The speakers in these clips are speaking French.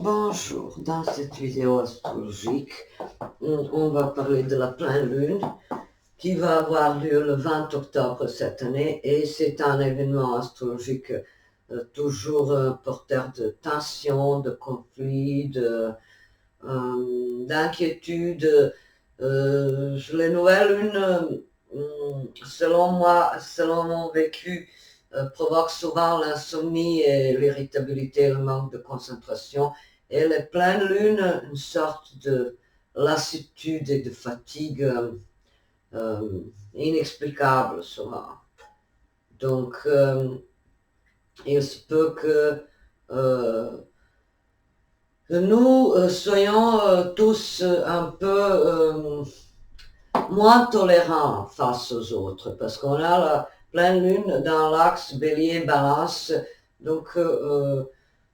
Bonjour, dans cette vidéo astrologique, on va parler de la pleine lune qui va avoir lieu le 20 octobre cette année et c'est un événement astrologique toujours porteur de tensions, de conflits, d'inquiétudes. Les nouvelles lunes, selon moi, selon mon vécu, provoquent souvent l'insomnie et l'irritabilité, le manque de concentration. Et les pleines lunes, une sorte de lassitude et de fatigue inexplicable souvent. Donc, il se peut que nous soyons tous un peu moins tolérants face aux autres, parce qu'on a la pleine lune dans l'axe bélier-balance, donc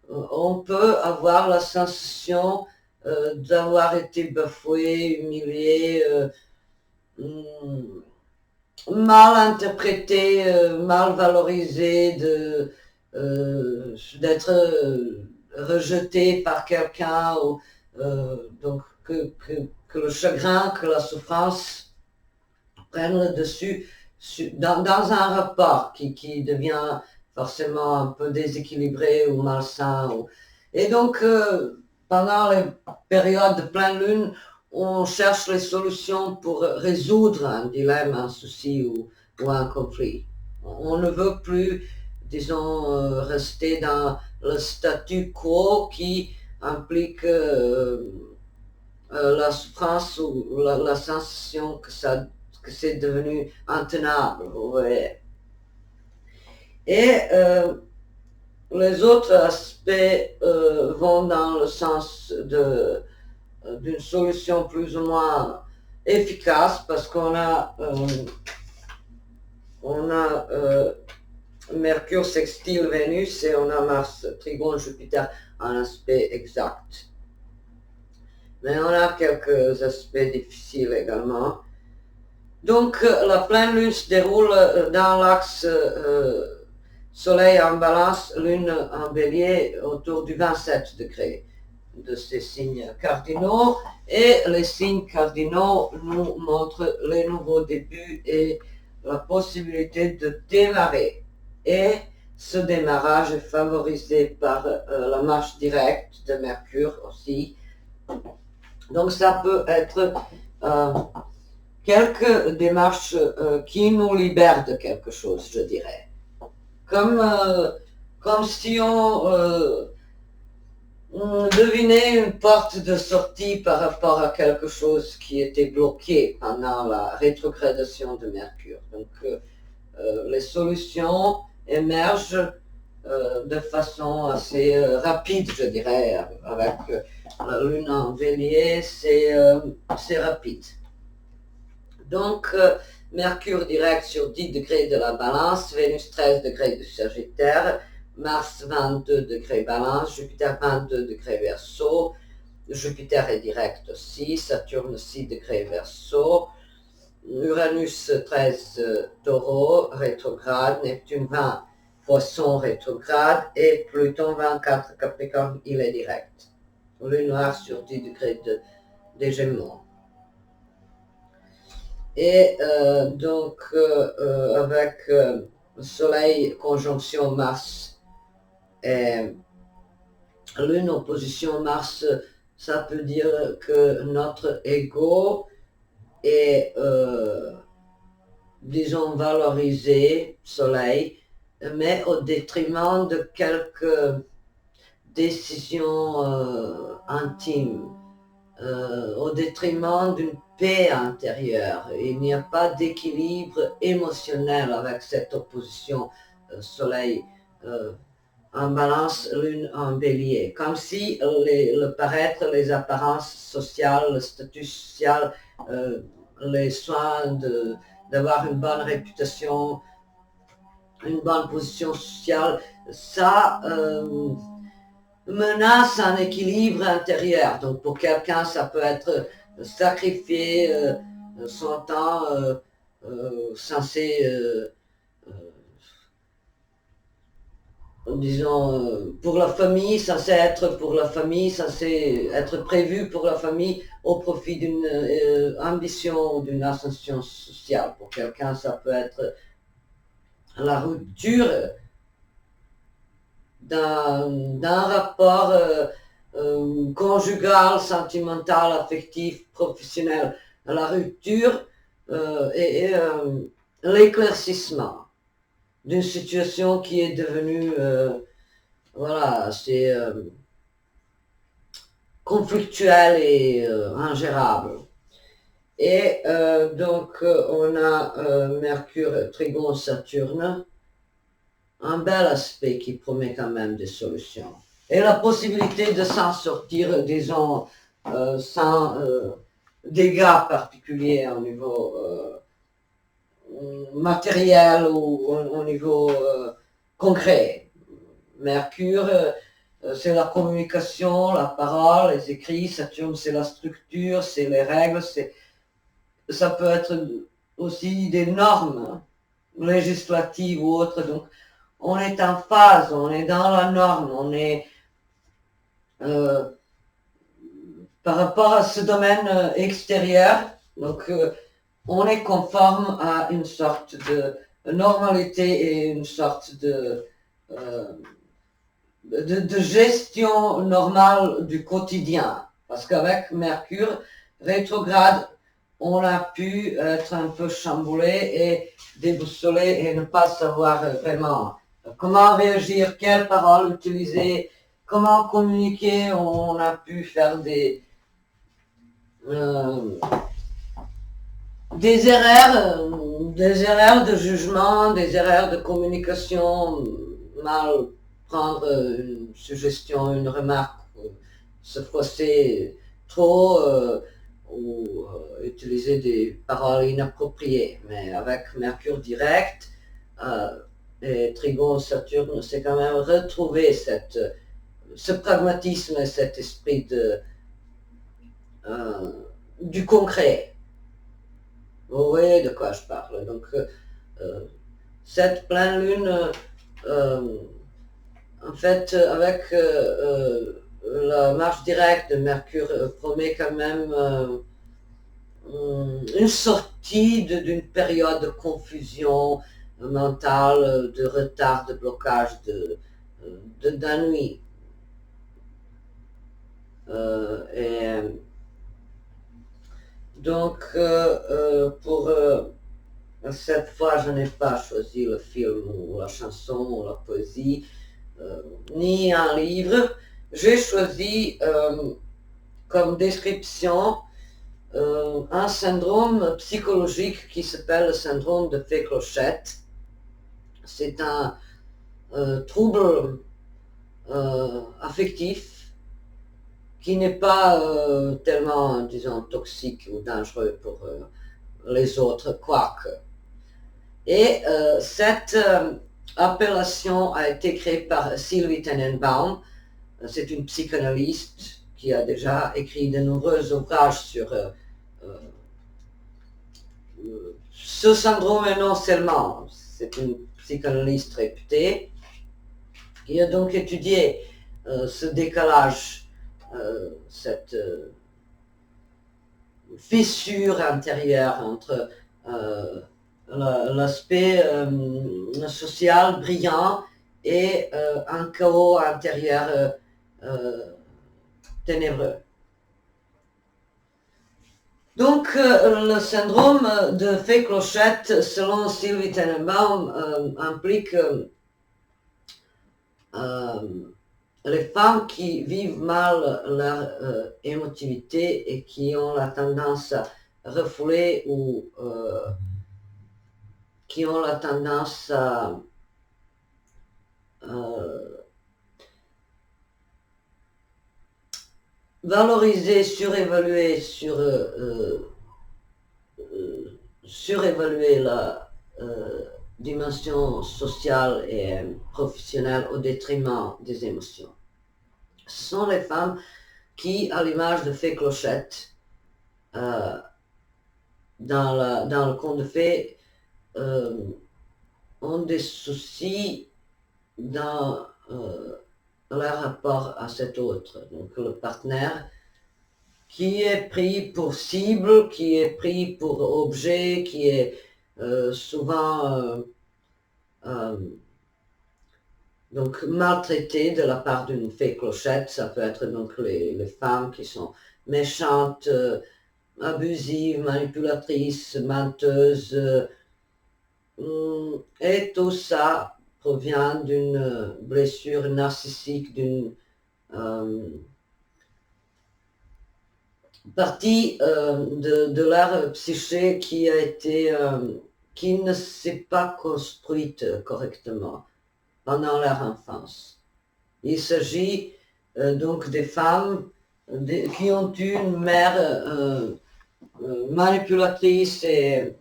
on peut avoir la sensation d'avoir été bafoué, humilié, mal interprété, mal valorisé, d'être rejeté par quelqu'un, donc que le chagrin, que la souffrance prennent le dessus dans un rapport qui devient forcément un peu déséquilibré ou malsain. Et donc, pendant les périodes de pleine lune, on cherche les solutions pour résoudre un dilemme, un souci ou un conflit. On ne veut plus, disons, rester dans le statu quo qui implique la souffrance ou la sensation que c'est devenu intenable. Ouais. Et les autres aspects vont dans le sens d'une solution plus ou moins efficace parce qu'on a Mercure sextile Vénus et on a Mars trigone Jupiter en aspect exact. Mais on a quelques aspects difficiles également. Donc la pleine lune se déroule dans l'axe Soleil en balance, Lune en bélier autour du 27 degrés de ces signes cardinaux. Et les signes cardinaux nous montrent les nouveaux débuts et la possibilité de démarrer. Et ce démarrage est favorisé par la marche directe de Mercure aussi. Donc ça peut être quelques démarches qui nous libèrent de quelque chose, je dirais. Comme si on devinait une porte de sortie par rapport à quelque chose qui était bloqué pendant la rétrogradation de Mercure. Donc les solutions émergent de façon assez rapide, je dirais, avec la lune en bélier, c'est rapide. Donc, Mercure direct sur 10 degrés de la balance, Vénus 13 degrés du Sagittaire, Mars 22 degrés balance, Jupiter 22 degrés Verseau, Jupiter est direct aussi, Saturne 6 degrés Verseau, Uranus 13 Taureau rétrograde, Neptune 20 Poisson rétrograde et Pluton 24 Capricorne, il est direct. Lune noire sur 10 degrés des Gémeaux. Et donc, avec Soleil conjonction Mars et Lune opposition Mars, ça peut dire que notre ego est, disons, valorisé, Soleil, mais au détriment de quelques décisions intimes. Au détriment d'une paix intérieure. Il n'y a pas d'équilibre émotionnel avec cette opposition Soleil en balance, Lune en bélier. Comme si le paraître, les apparences sociales, le statut social, les soins d'avoir une bonne réputation, une bonne position sociale, ça menace un équilibre intérieur. Donc pour quelqu'un, ça peut être sacrifier son temps censé disons, pour la famille, censé être pour la famille, censé être prévu pour la famille au profit d'une ambition ou d'une ascension sociale. Pour quelqu'un, ça peut être la rupture d'un rapport conjugal, sentimental, affectif, professionnel. La rupture et l'éclaircissement d'une situation qui est devenue, voilà, c'est conflictuelle et ingérable. Et donc on a Mercure, Trigon, Saturne, un bel aspect qui promet quand même des solutions. Et la possibilité de s'en sortir, disons, sans dégâts particuliers au niveau matériel ou au niveau concret. Mercure, c'est la communication, la parole, les écrits. Saturne, c'est la structure, c'est les règles. Ça peut être aussi des normes législatives ou autres. Donc, on est en phase, on est dans la norme, on est euh, par rapport à ce domaine extérieur. Donc, on est conforme à une sorte de normalité et une sorte euh, de gestion normale du quotidien. Parce qu'avec Mercure rétrograde, on a pu être un peu chamboulé et déboussolé et ne pas savoir vraiment comment réagir, quelles paroles utiliser, comment communiquer. On a pu faire euh, des erreurs de jugement, des erreurs de communication, mal prendre une suggestion, une remarque, se froisser trop ou utiliser des paroles inappropriées. Mais avec Mercure direct et Trigon Saturne, c'est quand même retrouver ce pragmatisme et cet esprit euh, du concret. Vous voyez de quoi je parle. Donc, cette pleine lune, euh, en fait, avec la marche directe de Mercure, promet quand même une sortie d'une période de confusion mentale, de retard, de blocage, d'ennui. Et donc, pour cette fois, je n'ai pas choisi le film ou la chanson ou la poésie, ni un livre. J'ai choisi comme description un syndrome psychologique qui s'appelle le syndrome de Fée-Clochette. C'est un trouble affectif qui n'est pas tellement, disons, toxique ou dangereux pour les autres, quoique. Et cette appellation a été créée par Sylvie Tenenbaum. C'est une psychanalyste qui a déjà écrit de nombreux ouvrages sur ce syndrome et non seulement. C'est une psychanalyste réputée qui a donc étudié ce décalage, cette fissure intérieure entre l'aspect social brillant et un chaos intérieur ténébreux. Donc, le syndrome de Fée-Clochette, selon Sylvie Tenenbaum, implique les femmes qui vivent mal leur émotivité et qui ont la tendance à refouler ou qui ont la tendance à valoriser, surévaluer la dimension sociale et professionnelle au détriment des émotions. Ce sont les femmes qui, à l'image de Fée Clochette, dans le conte de fées, ont des soucis dans leur rapport à cet autre. Donc le partenaire qui est pris pour cible, qui est pris pour objet, qui est souvent donc maltraité de la part d'une fée clochette. Ça peut être donc les femmes qui sont méchantes, abusives, manipulatrices, menteuses, et tout ça provient d'une blessure narcissique, d'une partie de leur psyché qui ne s'est pas construite correctement pendant leur enfance. Il s'agit donc des femmes qui ont eu une mère manipulatrice et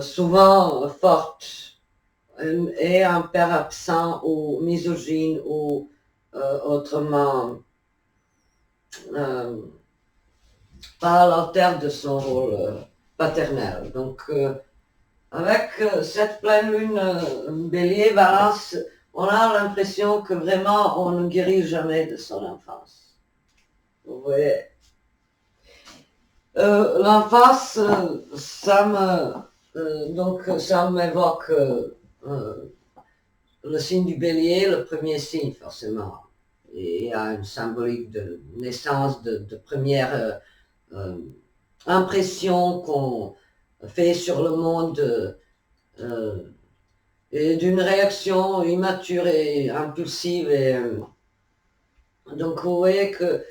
souvent forte, et un père absent ou misogyne ou autrement pas à la hauteur de son rôle paternel. Donc avec cette pleine lune bélier, balance, on a l'impression que vraiment on ne guérit jamais de son enfance. Vous voyez, l'enfance, ça m'évoque le signe du bélier, le premier signe forcément. Et il y a une symbolique de naissance, de première impression qu'on fait sur le monde, et d'une réaction immature et impulsive. Et, donc vous voyez que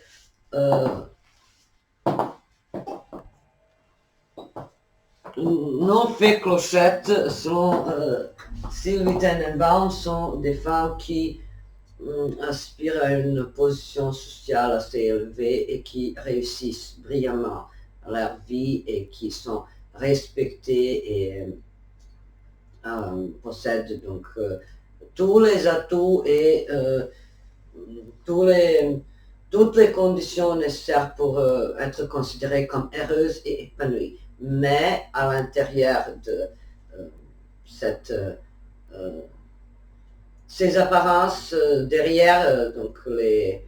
nos fées clochettes, selon Sylvie Tenenbaum, sont des femmes qui aspirent à une position sociale assez élevée et qui réussissent brillamment à leur vie et qui sont respectées et possèdent donc tous les atouts et toutes les conditions nécessaires pour être considérées comme heureuses et épanouies. Mais à l'intérieur de ces apparences, derrière donc les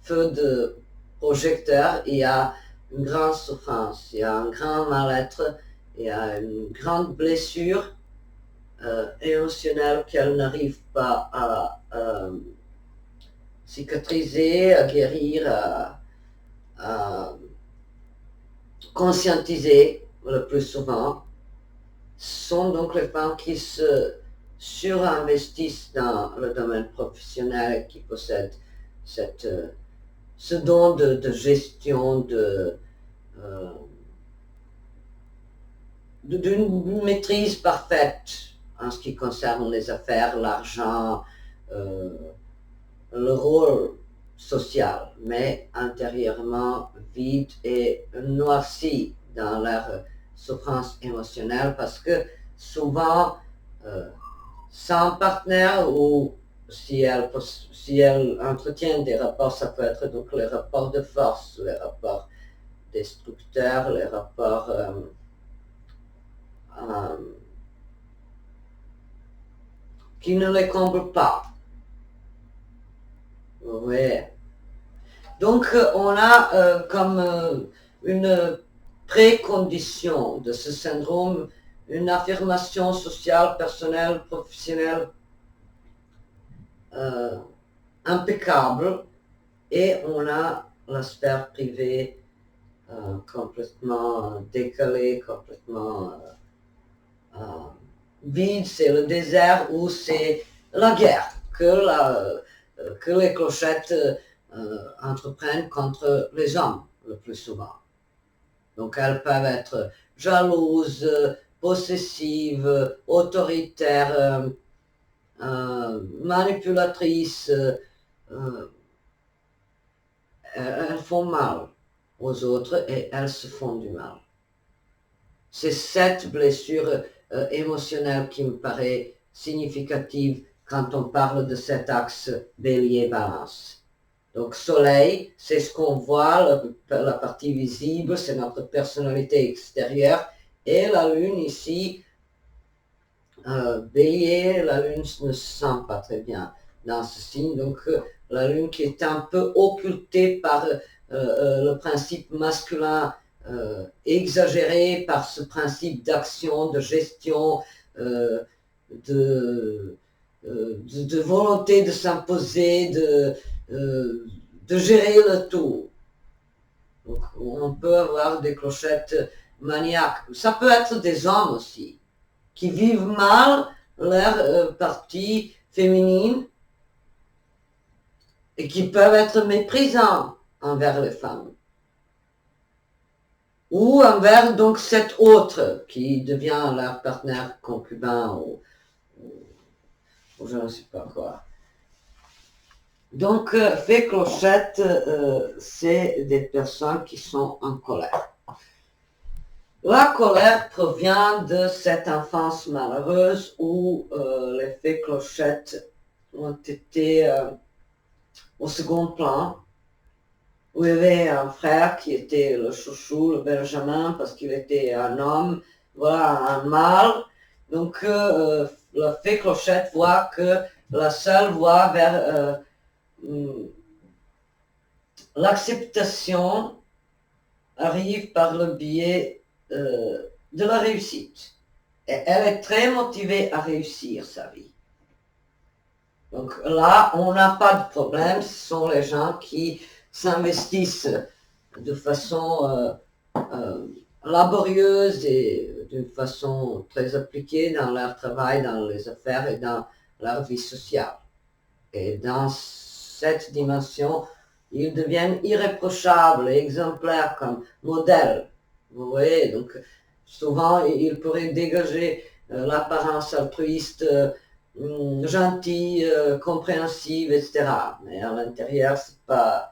feux de projecteur, il y a une grande souffrance, il y a un grand mal-être, il y a une grande blessure émotionnelle qu'elle n'arrive pas à cicatriser, à guérir, à conscientiser le plus souvent. Ce sont donc les femmes qui se surinvestissent dans le domaine professionnel et qui possèdent ce don de gestion, d'une maîtrise parfaite en ce qui concerne les affaires, l'argent, le rôle social, mais intérieurement vide et noirci dans leur souffrance émotionnelle, parce que souvent, sans partenaire, ou si elle entretient des rapports, ça peut être donc les rapports de force, les rapports destructeurs, les rapports qui ne les comblent pas. Oui. Donc on a comme une précondition de ce syndrome une affirmation sociale, personnelle, professionnelle impeccable, et on a la sphère privée complètement décalée, complètement vide. C'est le désert où c'est la guerre que les clochettes entreprennent contre les hommes le plus souvent. Donc elles peuvent être jalouses, possessives, autoritaires, manipulatrices. Elles font mal aux autres et elles se font du mal. C'est cette blessure émotionnelle qui me paraît significative quand on parle de cet axe bélier-balance. Donc soleil, c'est ce qu'on voit, la partie visible, c'est notre personnalité extérieure, et la lune ici Bélier, la lune ne se sent pas très bien dans ce signe, donc la lune qui est un peu occultée par le principe masculin exagéré, par ce principe d'action, de gestion, de, de volonté de s'imposer, de gérer le tout. Donc, on peut avoir des clochettes maniaques. Ça peut être des hommes aussi, qui vivent mal leur partie féminine et qui peuvent être méprisants envers les femmes. Ou envers donc cet autre qui devient leur partenaire concubin ou je ne sais pas quoi. Donc, fée clochette, c'est des personnes qui sont en colère. La colère provient de cette enfance malheureuse où les fées clochettes ont été au second plan, où il y avait un frère qui était le chouchou, le Benjamin, parce qu'il était un homme, voilà, un mâle. Donc, la fée clochette voit que la seule voie vers l'acceptation arrive par le biais de la réussite. Et elle est très motivée à réussir sa vie. Donc là, on n'a pas de problème, ce sont les gens qui s'investissent de façon laborieuse et d'une façon très appliquée dans leur travail, dans les affaires et dans leur vie sociale. Et dans cette dimension, ils deviennent irréprochables et exemplaires comme modèles. Vous voyez, donc souvent ils pourraient dégager l'apparence altruiste, gentille, compréhensive, etc. Mais à l'intérieur, c'est pas...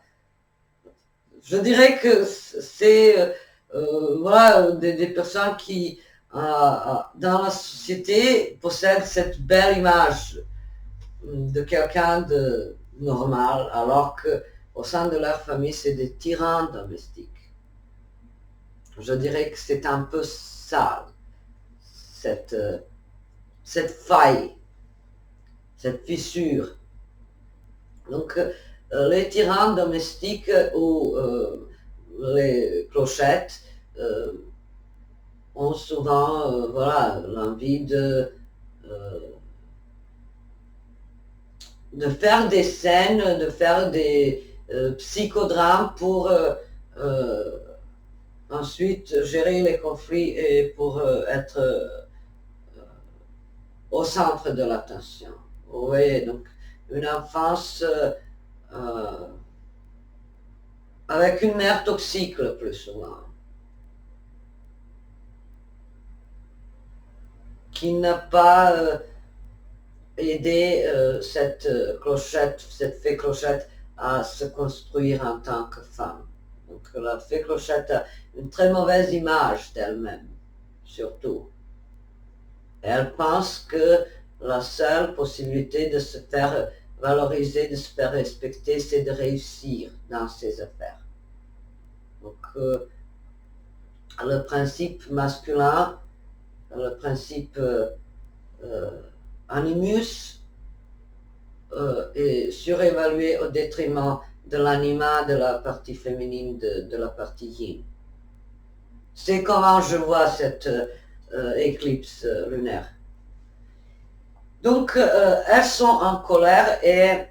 Je dirais que c'est voilà, des personnes qui, dans la société, possèdent cette belle image de quelqu'un de normal, alors qu'au sein de leur famille, c'est des tyrans domestiques. Je dirais que c'est un peu ça, cette faille, cette fissure. Donc, les tyrans domestiques ou les clochettes ont souvent voilà, l'envie de faire des scènes, de faire des psychodrames pour ensuite gérer les conflits et pour être au centre de l'attention. Vous voyez, donc une enfance avec une mère toxique le plus souvent, qui n'a pas aidé cette clochette, cette fée clochette à se construire en tant que femme. Donc la fée clochette a une très mauvaise image d'elle-même, surtout. Elle pense que la seule possibilité de se faire valoriser, de se faire respecter, c'est de réussir dans ses affaires. Donc le principe masculin, le principe animus est surévalué au détriment de l'anima, de la partie féminine, de la partie yin. C'est comment je vois cette éclipse lunaire. Donc, elles sont en colère et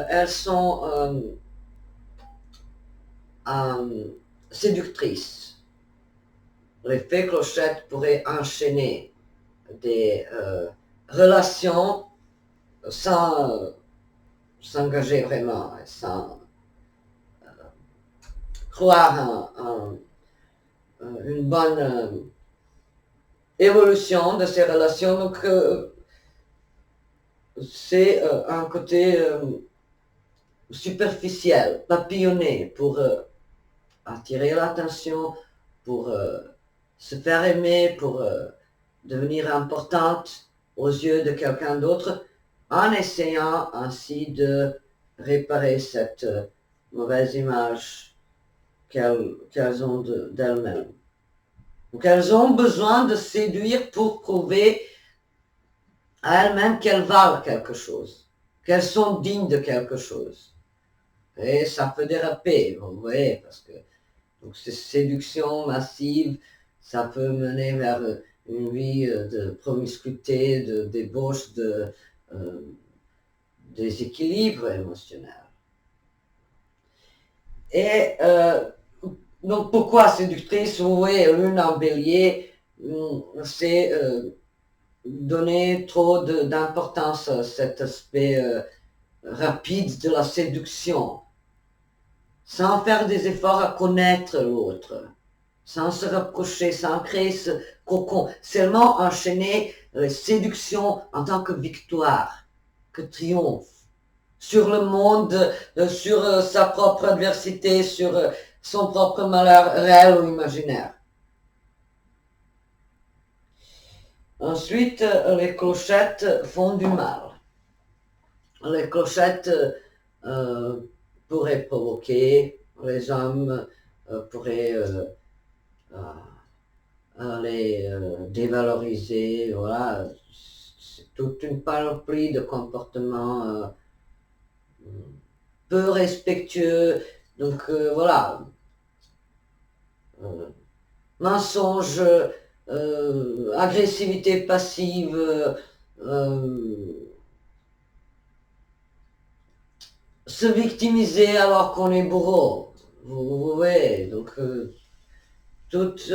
elles sont séductrices. Les fées clochettes pourraient enchaîner des relations sans s'engager vraiment, sans croire en une bonne évolution de ces relations. Donc, c'est un côté superficiel, papillonné, pour attirer l'attention, pour se faire aimer, pour devenir importante aux yeux de quelqu'un d'autre, en essayant ainsi de réparer cette mauvaise image qu'elles ont d'elles-mêmes. Donc elles ont besoin de séduire pour prouver à elles-mêmes qu'elles valent quelque chose, qu'elles sont dignes de quelque chose. Et ça peut déraper, vous voyez, parce que donc ces séductions massives, ça peut mener vers une vie de promiscuité, de débauche, de déséquilibre émotionnel. Et donc pourquoi séductrice? Vous voyez, lune en bélier, c'est donner trop d'importance à cet aspect rapide de la séduction, sans faire des efforts à connaître l'autre, sans se rapprocher, sans créer ce cocon, seulement enchaîner les séductions en tant que victoire, que triomphe, sur le monde, sur sa propre adversité, sur son propre malheur réel ou imaginaire. Ensuite, les clochettes font du mal. Les clochettes pourraient provoquer, les hommes pourraient les dévaloriser, voilà. C'est toute une panoplie de comportements peu respectueux, donc voilà. Mensonge, agressivité passive, se victimiser alors qu'on est bourreau. Vous voyez, donc toutes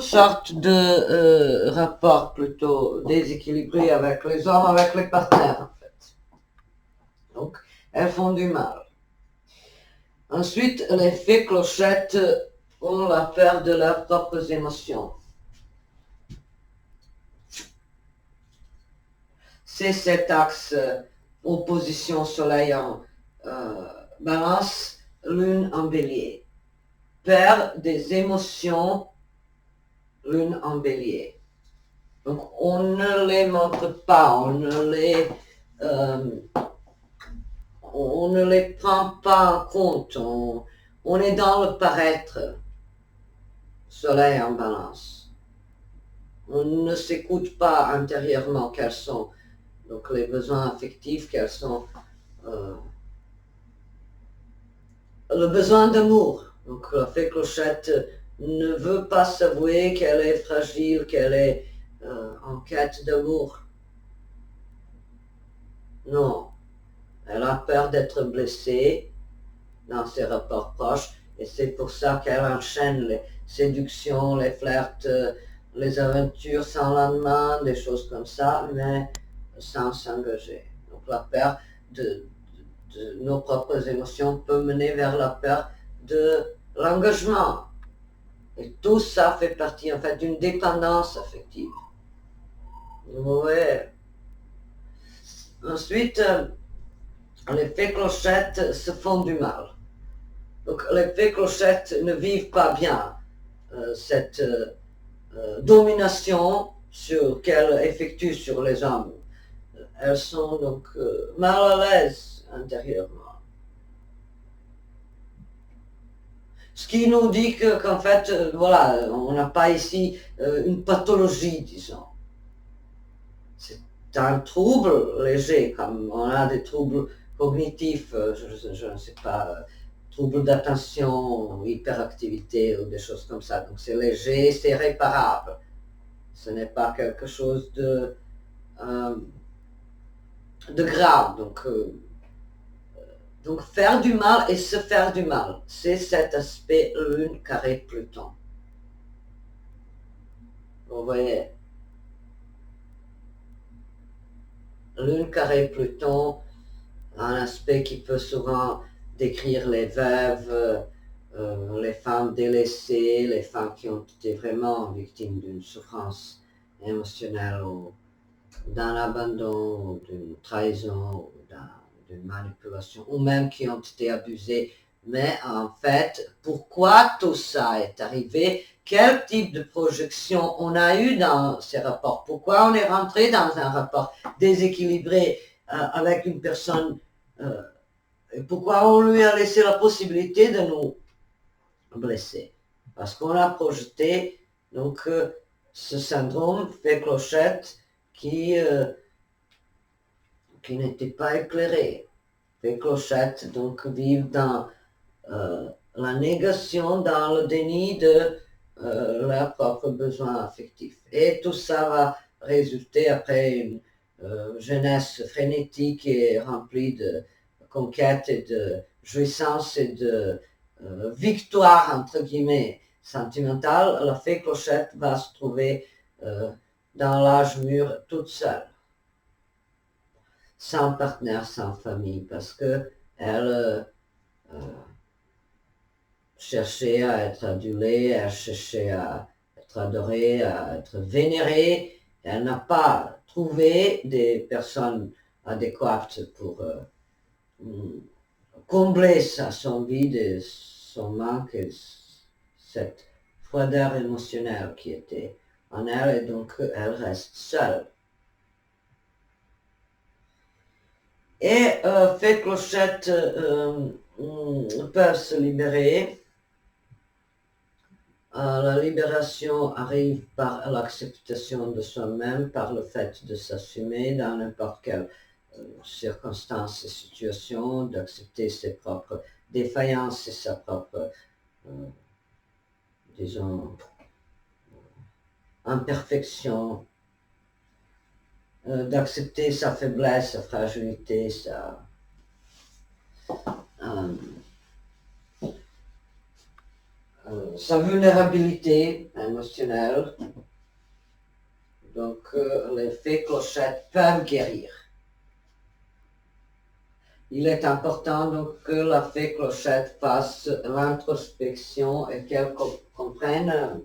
sortes de rapports plutôt déséquilibrés avec les hommes, avec les partenaires en fait. Donc, elles font du mal. Ensuite, les fées clochettes ont la peur de leurs propres émotions. C'est cet axe opposition soleil en balance, lune en bélier. Peur des émotions, lune en bélier. Donc on ne les montre pas, on ne les prend pas en compte, on est dans le paraître, soleil en balance. On ne s'écoute pas intérieurement quels sont donc les besoins affectifs, quels sont le besoin d'amour. Donc la fée clochette ne veut pas s'avouer qu'elle est fragile, qu'elle est en quête d'amour. Non, elle a peur d'être blessée dans ses rapports proches et c'est pour ça qu'elle enchaîne les séductions, les flirts, les aventures sans lendemain, des choses comme ça, mais sans s'engager. Donc la peur de nos propres émotions peut mener vers la peur de l'engagement. Et tout ça fait partie en fait d'une dépendance affective. Ouais. Ensuite, les fées clochettes se font du mal. Donc les fées clochettes ne vivent pas bien cette domination qu'elles effectuent sur les hommes. Elles sont donc mal à l'aise intérieurement. Ce qui nous dit qu'en fait, voilà, on n'a pas ici une pathologie, disons. C'est un trouble léger, comme on a des troubles cognitifs, je ne sais pas, troubles d'attention, hyperactivité ou des choses comme ça. Donc c'est léger, c'est réparable. Ce n'est pas quelque chose de grave. Donc faire du mal et se faire du mal, c'est cet aspect lune carré Pluton. Vous voyez, lune carré Pluton, un aspect qui peut souvent décrire les veuves, les femmes délaissées, les femmes qui ont été vraiment victimes d'une souffrance émotionnelle ou d'un abandon, d'une trahison, d'une manipulation, ou même qui ont été abusées. Mais en fait, pourquoi tout ça est arrivé? Quel type de projection on a eu dans ces rapports? Pourquoi on est rentré dans un rapport déséquilibré avec une personne? Et pourquoi on lui a laissé la possibilité de nous blesser? Parce qu'on a projeté donc ce syndrome fait clochette qui n'était pas éclairé. Fait clochette donc vivent dans la négation, dans le déni de leurs propres besoins affectifs. Et tout ça va résulter après une jeunesse frénétique et remplie de conquêtes et de jouissance et de victoire, entre guillemets, sentimentale. La fée clochette va se trouver dans l'âge mûr toute seule, sans partenaire, sans famille, parce que elle cherchait à être adulée, elle cherchait à être adorée, à être vénérée. Elle n'a pas trouvé des personnes adéquates pour combler son vide et son manque et cette froideur émotionnelle qui était en elle, et donc elle reste seule. Et fées clochettes peuvent se libérer. La libération arrive par l'acceptation de soi-même, par le fait de s'assumer dans n'importe quelle circonstance et situation, d'accepter ses propres défaillances et sa propre, disons, imperfection, d'accepter sa faiblesse, sa fragilité, sa vulnérabilité émotionnelle. Donc les fées clochettes peuvent guérir. Il est important donc que la fée clochette fasse l'introspection et qu'elle comprenne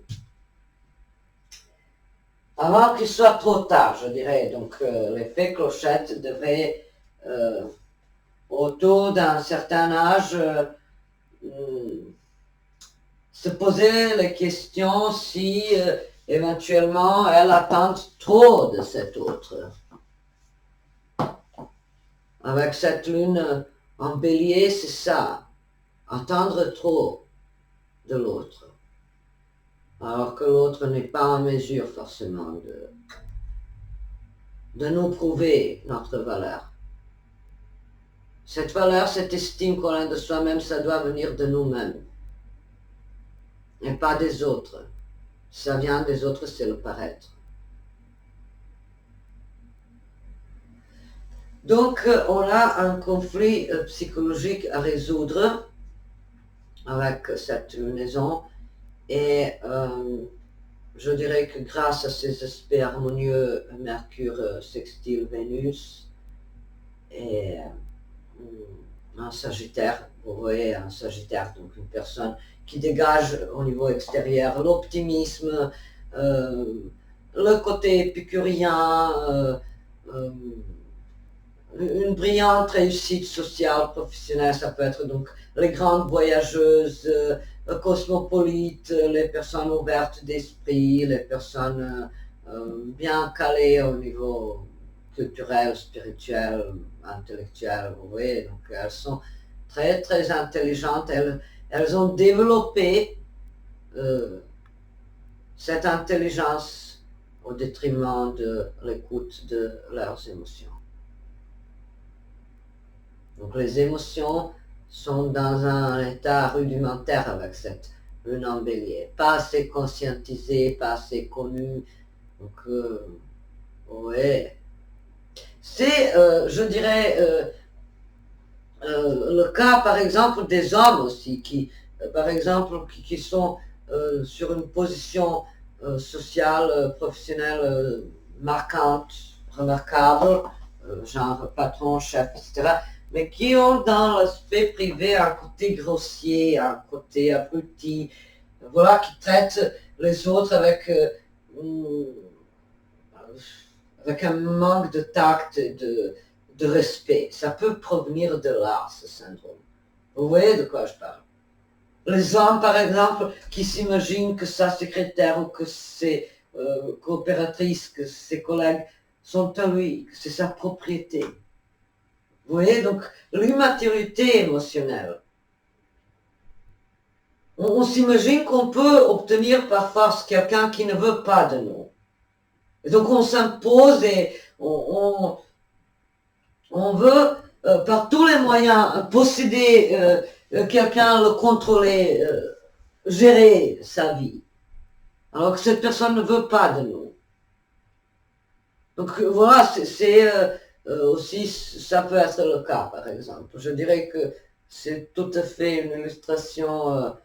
avant qu'il soit trop tard, je dirais. Donc les fées clochettes devraient autour d'un certain âge se poser les questions si éventuellement elles attendent trop de cet autre. Avec cette lune en bélier, c'est ça, attendre trop de l'autre, alors que l'autre n'est pas en mesure forcément de nous prouver notre valeur. Cette valeur, cette estime qu'on a de soi-même, ça doit venir de nous-mêmes, et pas des autres. Si ça vient des autres, c'est le paraître. Donc, on a un conflit psychologique à résoudre avec cette lunaison, et je dirais que grâce à ces aspects harmonieux, Mercure sextile Vénus, et un Sagittaire, vous voyez, un Sagittaire, donc une personne qui dégage au niveau extérieur l'optimisme, le côté épicurien, une brillante réussite sociale, professionnelle. Ça peut être donc les grandes voyageuses, cosmopolites, les personnes ouvertes d'esprit, les personnes bien calées au niveau culturel, spirituel, intellectuel, vous voyez. Donc elles sont très très intelligentes, elles ont développé cette intelligence au détriment de l'écoute de leurs émotions. Donc les émotions sont dans un état rudimentaire avec cette lune en bélier, pas assez conscientisée, pas assez connue. Donc ouais, c'est, je dirais, le cas par exemple des hommes aussi, qui par exemple qui sont sur une position sociale, professionnelle marquante, remarquable, genre patron, chef, etc., mais qui ont dans l'aspect privé un côté grossier, un côté abruti, voilà, qui traitent les autres avec un manque de tact et de respect. Ça peut provenir de là, ce syndrome. Vous voyez de quoi je parle? Les hommes, par exemple, qui s'imaginent que sa secrétaire ou que ses coopératrices, que ses collègues sont à lui, que c'est sa propriété. Vous voyez, donc l'immaturité émotionnelle. On s'imagine qu'on peut obtenir par force quelqu'un qui ne veut pas de nous. Et donc on s'impose et on veut par tous les moyens posséder quelqu'un, le contrôler, gérer sa vie. Alors que cette personne ne veut pas de nous. Donc voilà, c'est aussi, ça peut être le cas par exemple. Je dirais que c'est tout à fait une illustration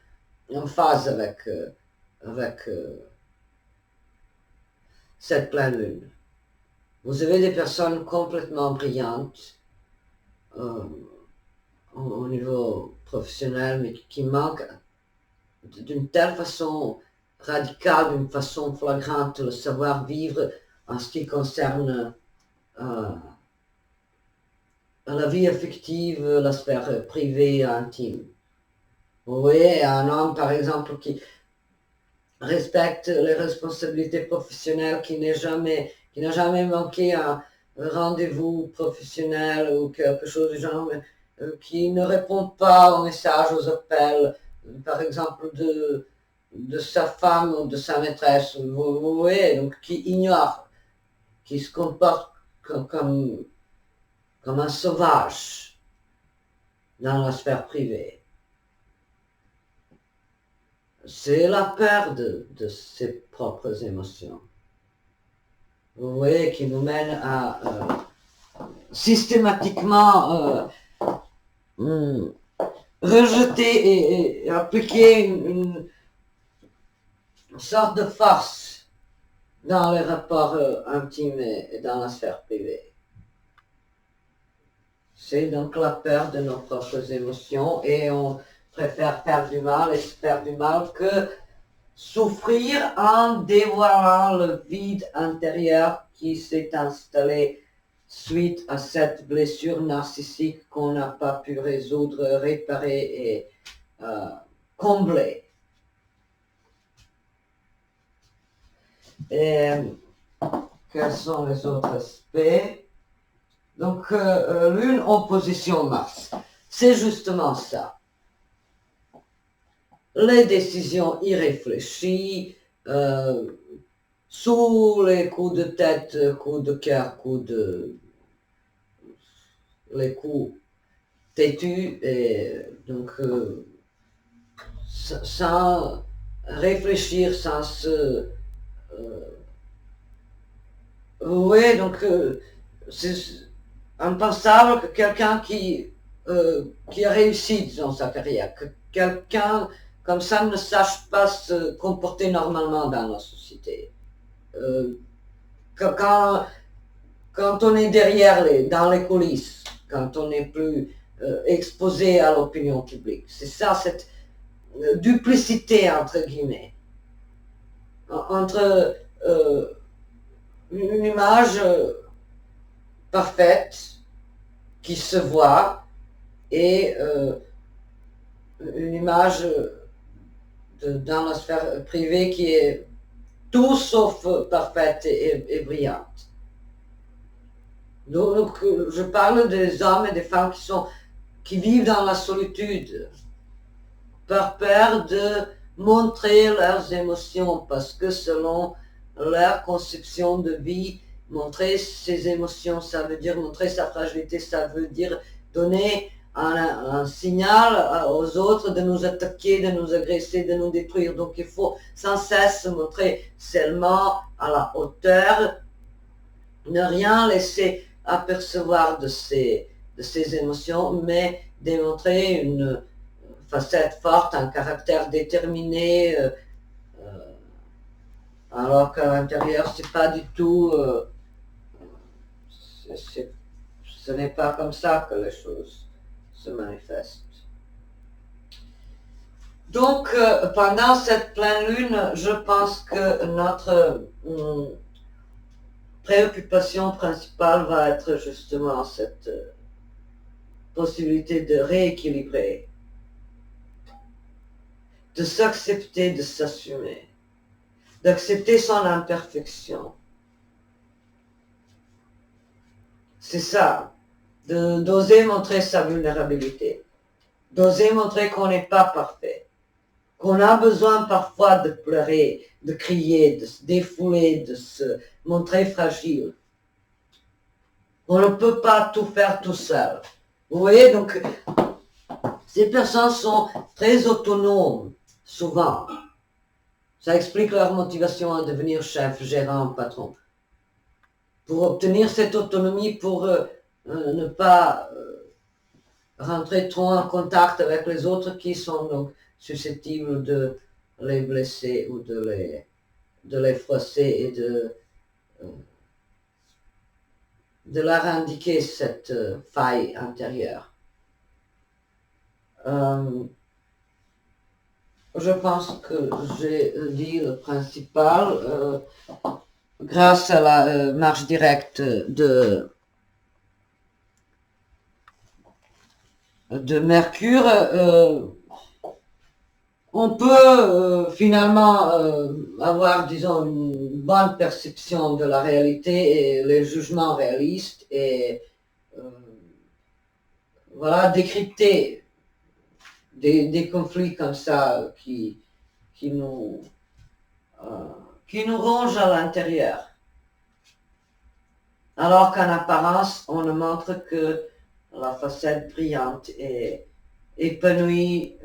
en phase avec cette pleine lune. Vous avez des personnes complètement brillantes au niveau professionnel, mais qui manquent d'une telle façon radicale, d'une façon flagrante, le savoir-vivre en ce qui concerne la vie affective, la sphère privée, intime. Vous voyez, un homme, par exemple, qui respecte les responsabilités professionnelles, qui n'a jamais manqué un rendez-vous professionnel ou quelque chose du genre, qui ne répond pas aux messages, aux appels, par exemple, de sa femme ou de sa maîtresse, vous voyez, donc qui ignore, qui se comporte comme un sauvage dans la sphère privée. C'est la peur de ses propres émotions. Vous voyez, qui nous mène à systématiquement rejeter et appliquer une sorte de force dans les rapports intimes et dans la sphère privée. C'est donc la peur de nos propres émotions et on préfère faire du mal et se faire du mal que souffrir en dévoilant le vide intérieur qui s'est installé suite à cette blessure narcissique qu'on n'a pas pu résoudre, réparer et combler. Et quels sont les autres aspects? Donc, Lune opposition Mars, c'est justement ça. Les décisions irréfléchies, sous les coups de tête, coups de cœur, les coups têtus, et donc sans réfléchir, sans se... oui, donc c'est impensable que quelqu'un qui a réussi dans sa carrière, que quelqu'un comme ça ne sache pas se comporter normalement dans la société. Quand on est derrière, dans les coulisses, quand on n'est plus exposé à l'opinion publique. C'est ça, cette duplicité, entre guillemets, entre une image parfaite qui se voit et une image dans la sphère privée qui est tout sauf parfaite et brillante. Donc, je parle des hommes et des femmes qui vivent dans la solitude, par peur de montrer leurs émotions, parce que selon leur conception de vie, montrer ses émotions, ça veut dire montrer sa fragilité, ça veut dire donner un signal aux autres de nous attaquer, de nous agresser, de nous détruire. Donc il faut sans cesse se montrer seulement à la hauteur, ne rien laisser apercevoir de ses émotions, mais démontrer une facette forte, un caractère déterminé, alors qu'à l'intérieur, c'est pas du tout... ce n'est pas comme ça que les choses se manifestent. Donc, pendant cette pleine lune, je pense que notre préoccupation principale va être justement cette possibilité de rééquilibrer, de s'accepter, de s'assumer, d'accepter son imperfection. C'est ça, d'oser montrer sa vulnérabilité, d'oser montrer qu'on n'est pas parfait, qu'on a besoin parfois de pleurer, de crier, de se défouler, de se montrer fragile. On ne peut pas tout faire tout seul. Vous voyez, donc, ces personnes sont très autonomes, souvent. Ça explique leur motivation à devenir chef, gérant, patron. Pour obtenir cette autonomie, pour ne pas rentrer trop en contact avec les autres qui sont donc susceptibles de les blesser ou de les froisser et de leur indiquer cette faille intérieure. Je pense que j'ai dit le principal. Grâce à la marche directe de Mercure, on peut finalement avoir, disons, une bonne perception de la réalité et les jugements réalistes et voilà, décrypter des conflits comme ça qui nous rongent à l'intérieur. Alors qu'en apparence, on ne montre que la facette brillante et épanouie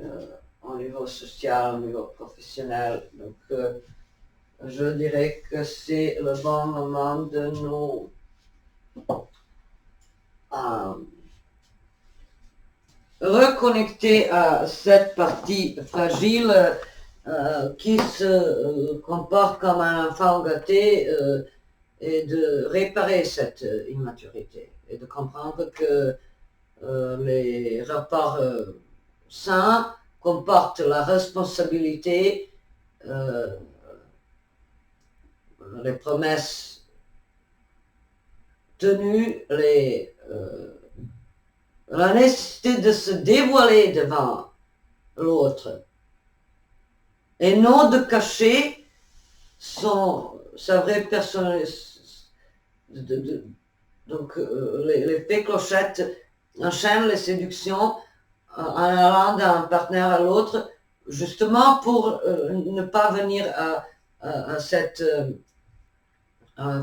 au niveau social, au niveau professionnel. Donc, je dirais que c'est le bon moment de nous reconnecter à cette partie fragile qui se comporte comme un enfant gâté et de réparer cette immaturité et de comprendre que les rapports sains comportent la responsabilité, les promesses tenues, la nécessité de se dévoiler devant l'autre et non de cacher sa vraie personnalité. Donc l'effet clochette enchaîne les séductions en allant d'un partenaire à l'autre, justement pour ne pas venir à cette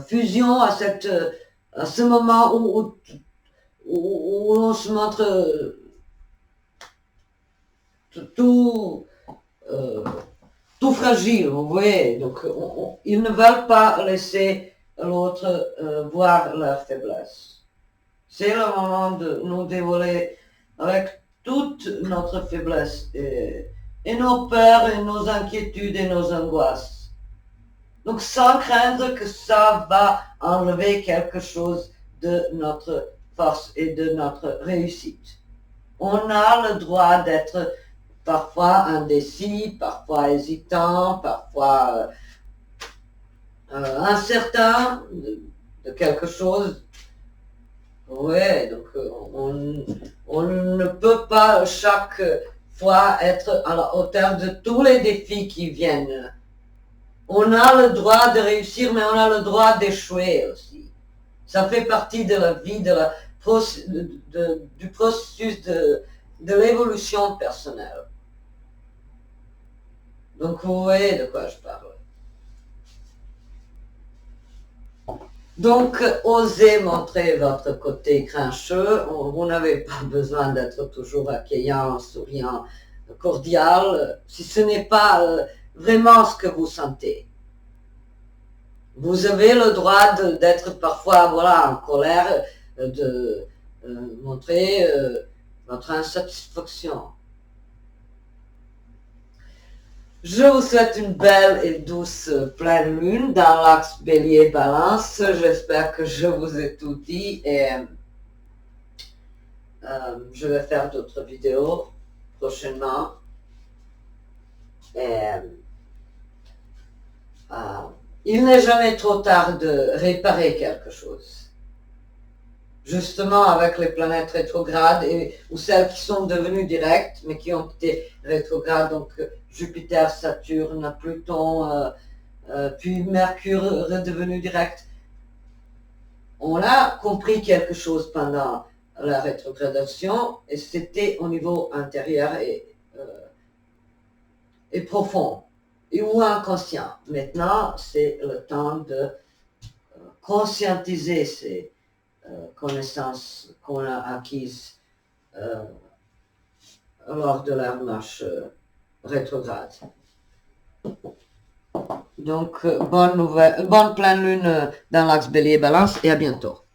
fusion, à ce moment où on se montre tout fragile, vous voyez. Donc ils ne veulent pas laisser l'autre voir leur faiblesse. C'est le moment de nous dévoiler avec toute notre faiblesse et nos peurs et nos inquiétudes et nos angoisses. Donc sans craindre que ça va enlever quelque chose de notre force et de notre réussite. On a le droit d'être parfois indécis, parfois hésitant, parfois incertain de quelque chose. Ouais, donc on ne peut pas chaque fois être à la hauteur de tous les défis qui viennent. On a le droit de réussir, mais on a le droit d'échouer aussi. Ça fait partie de la vie, du processus de l'évolution personnelle. Donc vous voyez de quoi je parle. Donc, osez montrer votre côté grincheux. Vous n'avez pas besoin d'être toujours accueillant, souriant, cordial, si ce n'est pas vraiment ce que vous sentez. Vous avez le droit d'être parfois en colère, de montrer votre insatisfaction. Je vous souhaite une belle et douce pleine lune dans l'axe Bélier-Balance. J'espère que je vous ai tout dit et je vais faire d'autres vidéos prochainement. Et, il n'est jamais trop tard de réparer quelque chose. Justement avec les planètes rétrogrades ou celles qui sont devenues directes mais qui ont été rétrogrades, donc Jupiter, Saturne, Pluton, puis Mercure redevenu direct. On a compris quelque chose pendant la rétrogradation et c'était au niveau intérieur et profond. ou inconscient. Maintenant, c'est le temps de conscientiser ces connaissances qu'on a acquises lors de la marche rétrograde. Donc, bonne pleine lune dans l'axe Bélier-Balance et à bientôt.